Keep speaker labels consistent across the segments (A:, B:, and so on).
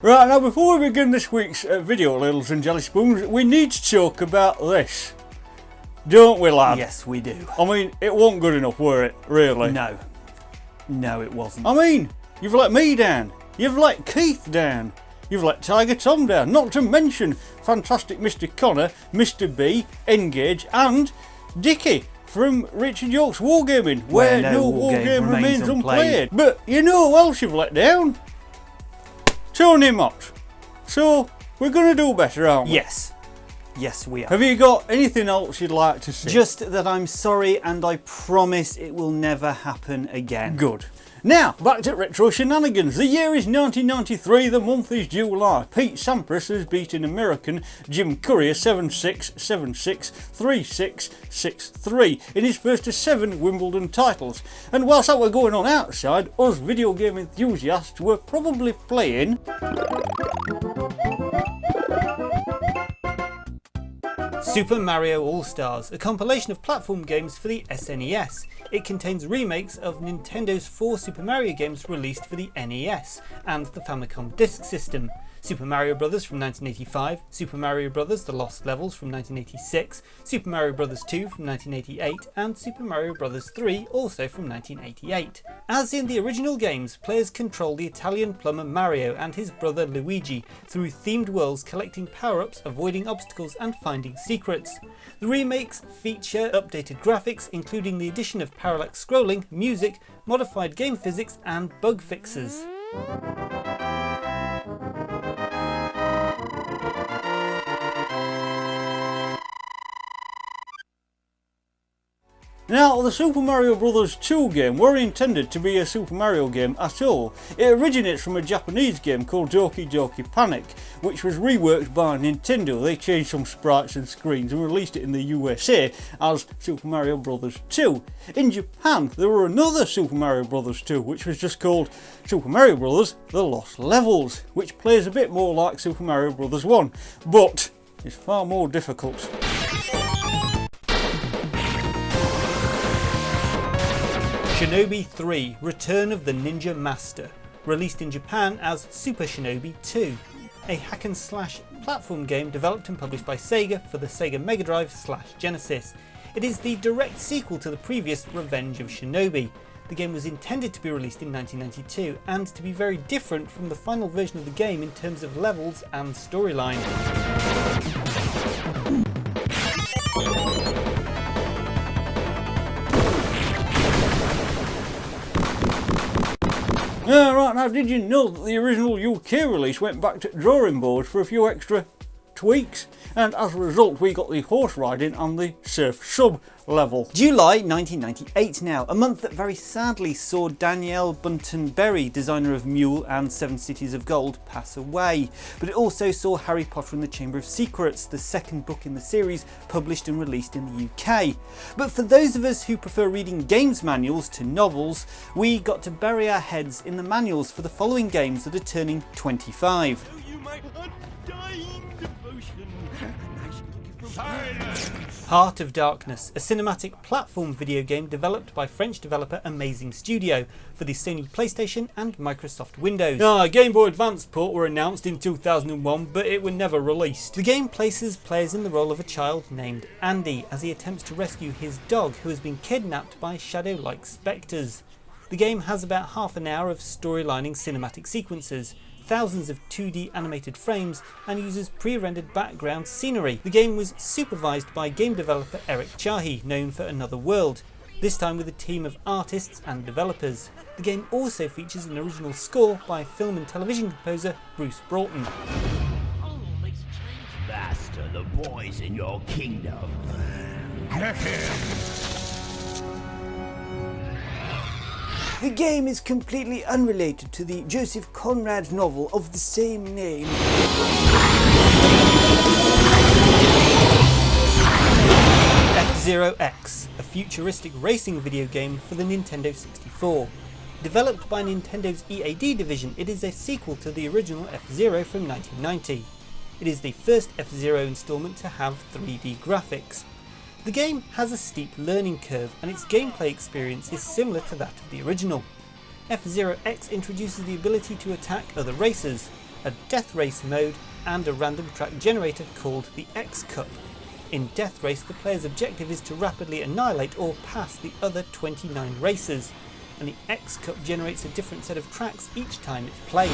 A: Right, now before we begin this week's video, Ladles and Jelly Spoons, we need to talk about this. Don't we, lad?
B: Yes, we do.
A: I mean, it wasn't good enough, were it, really?
B: No. No, it wasn't.
A: I mean, you've let me down. You've let Keith down. You've let Tiger Tom down. Not to mention fantastic Mr. Connor, Mr. B, Engage, and Dickie from Richard York's Wargaming, where no wargame remains unplayed. But you know who else you've let down? Tony Mott. So, we're going to do better, aren't we?
B: Yes. Yes, we are.
A: Have you got anything else you'd like to say?
B: Just that I'm sorry and I promise it will never happen again.
A: Good. Now, back to retro shenanigans. The year is 1993, the month is July. Pete Sampras has beaten American Jim Courier 7-6, 7-6, 3-6, 6-3 in his first of 7 Wimbledon titles. And whilst that were going on outside, us video game enthusiasts were probably playing
B: Super Mario All-Stars, a compilation of platform games for the SNES. It contains remakes of Nintendo's 4 Super Mario games released for the NES and the Famicom Disk System. Super Mario Bros. From 1985, Super Mario Bros. The Lost Levels from 1986, Super Mario Bros. 2 from 1988, and Super Mario Bros. 3 also from 1988. As in the original games, players control the Italian plumber Mario and his brother Luigi through themed worlds, collecting power-ups, avoiding obstacles and finding secrets. The remakes feature updated graphics, including the addition of parallax scrolling, music, modified game physics and bug fixes.
A: Now, the Super Mario Bros. 2 game weren't intended to be a Super Mario game at all. It originates from a Japanese game called Doki Doki Panic, which was reworked by Nintendo. They changed some sprites and screens and released it in the USA as Super Mario Bros. 2. In Japan, there were another Super Mario Bros. 2, which was just called Super Mario Bros. The Lost Levels, which plays a bit more like Super Mario Bros. 1, but it's far more difficult.
B: Shinobi 3 Return of the Ninja Master, released in Japan as Super Shinobi 2, a hack and slash platform game developed and published by Sega for the Sega Mega Drive/Genesis. It is the direct sequel to the previous Revenge of Shinobi. The game was intended to be released in 1992 and to be very different from the final version of the game in terms of levels and storyline.
A: Right, now did you know that the original UK release went back to drawing boards for a few extra tweaks, and as a result we got the horse riding and the surf sub level.
B: July 1998 now, a month that very sadly saw Danielle Bunton-Berry, designer of Mule and 7 Cities of Gold, pass away. But it also saw Harry Potter and the Chamber of Secrets, the second book in the series, published and released in the UK. But for those of us who prefer reading games manuals to novels, we got to bury our heads in the manuals for the following games that are turning 25. Heart of Darkness, a cinematic platform video game developed by French developer Amazing Studio for the Sony PlayStation and Microsoft Windows.
A: A Game Boy Advance port were announced in 2001, but it were never released.
B: The game places players in the role of a child named Andy as he attempts to rescue his dog who has been kidnapped by shadow-like spectres. The game has about half an hour of storylining cinematic sequences, thousands of 2D animated frames, and uses pre-rendered background scenery. The game was supervised by game developer Eric Chahi, known for Another World, this time with a team of artists and developers. The game also features an original score by film and television composer Bruce Broughton.
C: Master, the boys in your kingdom. Get him!
B: The game is completely unrelated to the Joseph Conrad novel of the same name. F-Zero X, a futuristic racing video game for the Nintendo 64. Developed by Nintendo's EAD division, it is a sequel to the original F-Zero from 1990. It is the first F-Zero installment to have 3D graphics. The game has a steep learning curve and its gameplay experience is similar to that of the original. F-Zero X introduces the ability to attack other racers. a death race mode, and a random track generator called the X Cup. In Death Race, the player's objective is to rapidly annihilate or pass the other 29 racers, and the X Cup generates a different set of tracks each time it's played.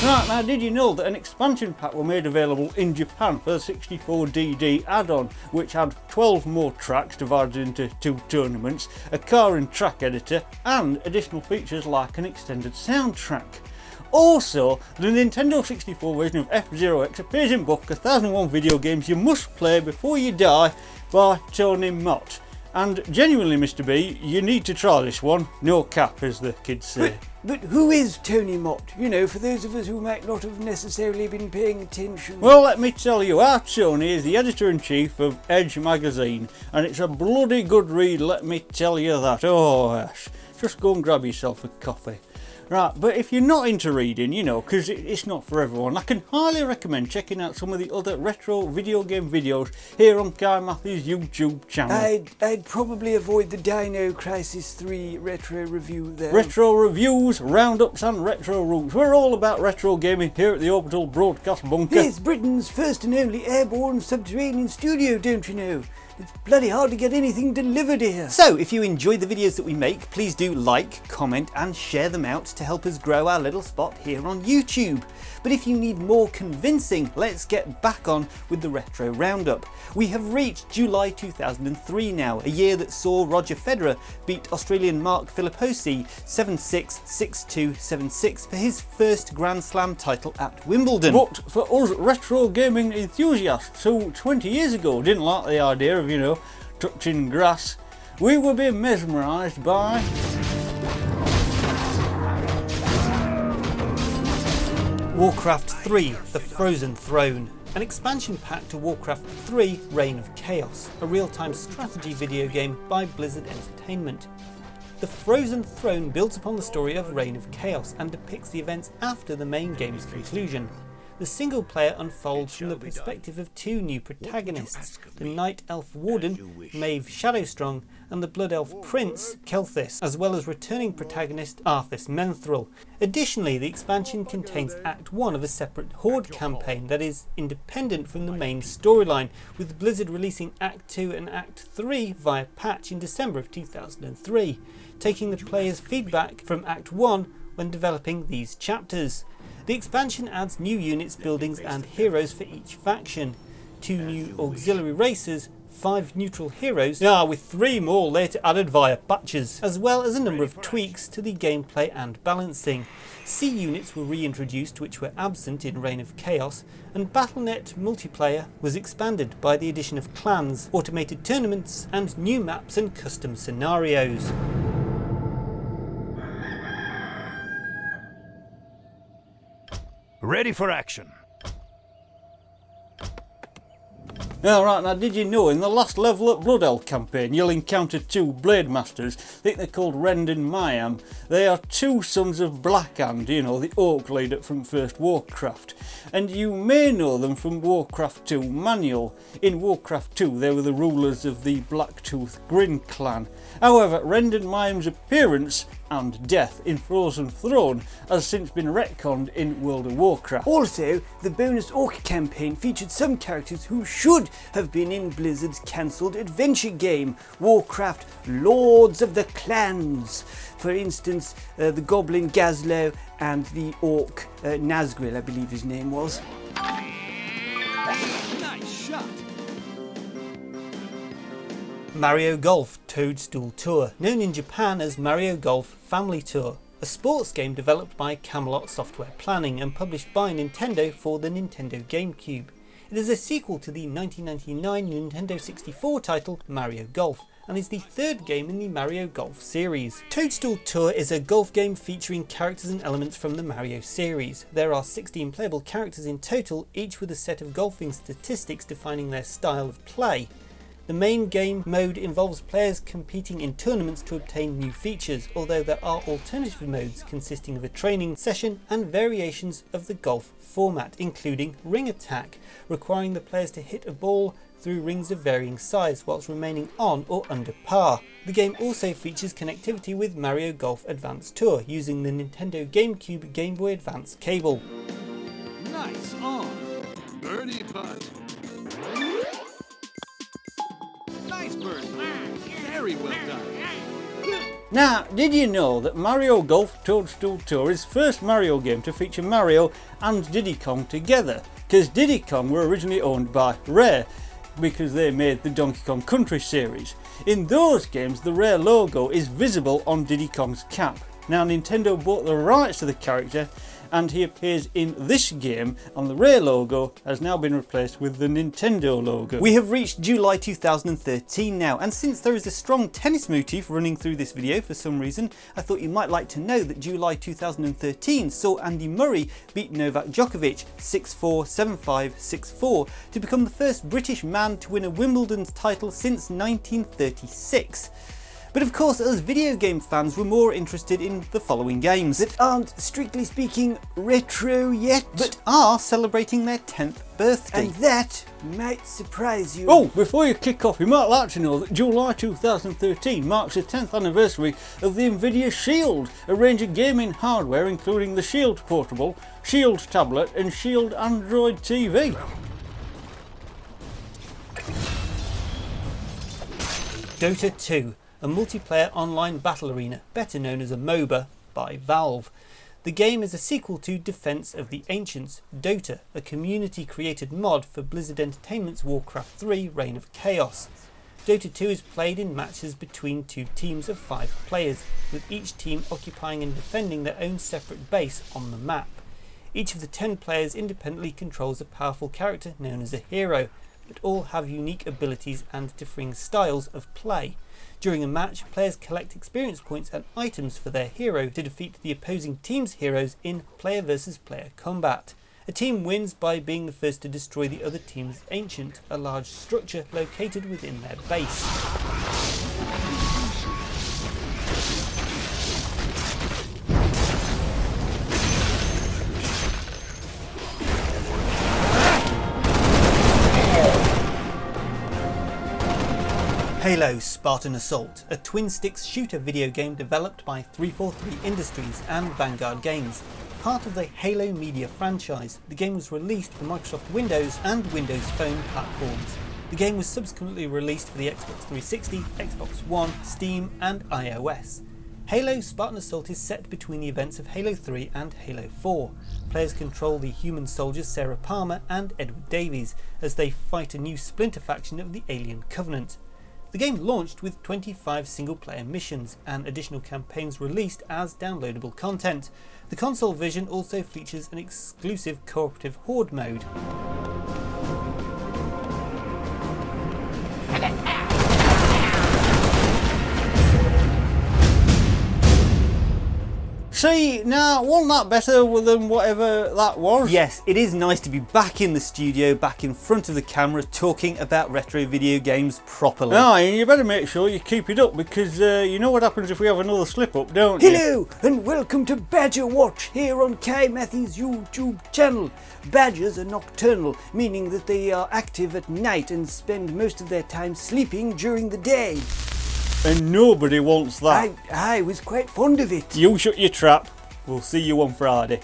A: Right, now did you know that an expansion pack were made available in Japan for the 64DD add-on, which had 12 more tracks divided into 2 tournaments, a car and track editor, and additional features like an extended soundtrack. Also, the Nintendo 64 version of F-Zero X appears in book 1001 Video Games You Must Play Before You Die by Tony Mott. And genuinely, Mr. B, you need to try this one. No cap, as the kids say.
D: But who is Tony Mott? You know, for those of us who might not have necessarily been paying attention.
A: Well, let me tell you, our Tony is the editor-in-chief of Edge magazine, and it's a bloody good read, let me tell you that. Oh, yes. Just go and grab yourself a coffee. Right, but if you're not into reading, you know, because it's not for everyone, I can highly recommend checking out some of the other retro video game videos here on Kohigh Mathy's YouTube channel.
D: I'd probably avoid the Dino Crisis 3 retro review there.
A: Retro reviews, roundups and retro rules. We're all about retro gaming here at the Orbital Broadcast Bunker.
D: Yes, Britain's first and only airborne subterranean studio, don't you know? It's bloody hard to get anything delivered here.
B: So, if you enjoy the videos that we make, please do like, comment and share them out to help us grow our little spot here on YouTube. But if you need more convincing, let's get back on with the Retro Roundup. We have reached July 2003 now, a year that saw Roger Federer beat Australian Mark Philippoussi 7-6, 6-2, 7-6 for his first Grand Slam title at Wimbledon.
A: But for us retro gaming enthusiasts who 20 years ago didn't like the idea of, you know, touching grass, we were being mesmerised by
B: Warcraft 3, The Frozen Throne, an expansion pack to Warcraft 3, Reign of Chaos, a real-time strategy video game by Blizzard Entertainment. The Frozen Throne builds upon the story of Reign of Chaos and depicts the events after the main game's conclusion. The single player unfolds from the perspective of 2 new protagonists, the Night Elf Warden, Maeve Shadowstrong, and the Blood Elf Prince, Kelthis, as well as returning protagonist Arthas Menethil. Additionally, the expansion contains Act 1 of a separate Horde campaign that is independent from the main storyline, with Blizzard releasing Act 2 and Act 3 via patch in December of 2003, taking the player's feedback from Act 1 when developing these chapters. The expansion adds new units, buildings and heroes for each faction, 2 new auxiliary races, 5 neutral heroes, with 3 more later added via patches, as well as a number of tweaks to the gameplay and balancing. C units were reintroduced which were absent in Reign of Chaos, and Battle.net multiplayer was expanded by the addition of clans, automated tournaments and new maps and custom scenarios.
C: Ready for action.
A: Alright, now did you know in the last Level Up Blood Elf campaign you'll encounter 2 Blade Masters, I think they're called Rend and Mayam. They are 2 sons of Blackhand, you know, the Orc leader from first Warcraft. And you may know them from Warcraft 2 Manual. In Warcraft 2 they were the rulers of the Blacktooth Grin clan. However, Rend and Mayam's appearance and death in Frozen Throne has since been retconned in World of Warcraft.
D: Also, the bonus Orc campaign featured some characters who should have been in Blizzard's cancelled adventure game, Warcraft Lords of the Clans. For instance, the Goblin Gazlo and the Orc Nazgril, I believe his name was.
C: Nice shot.
B: Mario Golf Toadstool Tour, known in Japan as Mario Golf Family Tour, a sports game developed by Camelot Software Planning and published by Nintendo for the Nintendo GameCube. It is a sequel to the 1999 Nintendo 64 title Mario Golf, and is the 3rd game in the Mario Golf series. Toadstool Tour is a golf game featuring characters and elements from the Mario series. There are 16 playable characters in total, each with a set of golfing statistics defining their style of play. The main game mode involves players competing in tournaments to obtain new features, although there are alternative modes consisting of a training session and variations of the golf format, including ring attack, requiring the players to hit a ball through rings of varying size whilst remaining on or under par. The game also features connectivity with Mario Golf Advance Tour using the Nintendo GameCube Game Boy Advance cable.
E: Nice on. Birdie putt. Nice birdie. Very well done.
A: Now, did you know that Mario Golf Toadstool Tour is the first Mario game to feature Mario and Diddy Kong together? Because Diddy Kong were originally owned by Rare, because they made the Donkey Kong Country series. In those games, the Rare logo is visible on Diddy Kong's cap. Now, Nintendo bought the rights to the character, and he appears in this game, and the Rare logo has now been replaced with the Nintendo logo.
B: We have reached July 2013 now, and since there is a strong tennis motif running through this video for some reason, I thought you might like to know that July 2013 saw Andy Murray beat Novak Djokovic 6-4, 7-5, 6-4 to become the first British man to win a Wimbledon title since 1936. But of course, us video game fans were more interested in the following games
D: That aren't, strictly speaking, retro yet,
B: but are celebrating their 10th birthday.
D: and that might surprise you.
A: Oh, before you kick off, you might like to know that July 2013 marks the 10th anniversary of the Nvidia Shield, a range of gaming hardware including the Shield Portable, Shield Tablet and Shield Android TV.
B: Dota 2, a multiplayer online battle arena, better known as a MOBA, by Valve. The game is a sequel to Defense of the Ancients, Dota, a community-created mod for Blizzard Entertainment's Warcraft 3 Reign of Chaos. Dota 2 is played in matches between two teams of 5 players, with each team occupying and defending their own separate base on the map. Each of the 10 players independently controls a powerful character known as a hero, but all have unique abilities and differing styles of play. During a match, players collect experience points and items for their hero to defeat the opposing team's heroes in player versus player combat. A team wins by being the first to destroy the other team's ancient, a large structure located within their base. Halo Spartan Assault, a twin-sticks shooter video game developed by 343 Industries and Vanguard Games. Part of the Halo Media franchise, the game was released for Microsoft Windows and Windows Phone platforms. The game was subsequently released for the Xbox 360, Xbox One, Steam and iOS. Halo Spartan Assault is set between the events of Halo 3 and Halo 4. Players control the human soldiers Sarah Palmer and Edward Davies as they fight a new splinter faction of the Alien Covenant. The game launched with 25 single-player missions and additional campaigns released as downloadable content. The console version also features an exclusive cooperative horde mode.
A: See, now, wasn't that better than whatever that was?
B: Yes, it is nice to be back in the studio, back in front of the camera, talking about retro video games properly.
A: Aye, and you better make sure you keep it up because you know what happens if we have another slip up, don't you?
D: Hello and welcome to Badger Watch here on Kohigh Mathy's YouTube channel. Badgers are nocturnal, meaning that they are active at night and spend most of their time sleeping during the day.
A: And nobody wants that.
D: I was quite fond of it.
A: You shut your trap. We'll see you on Friday.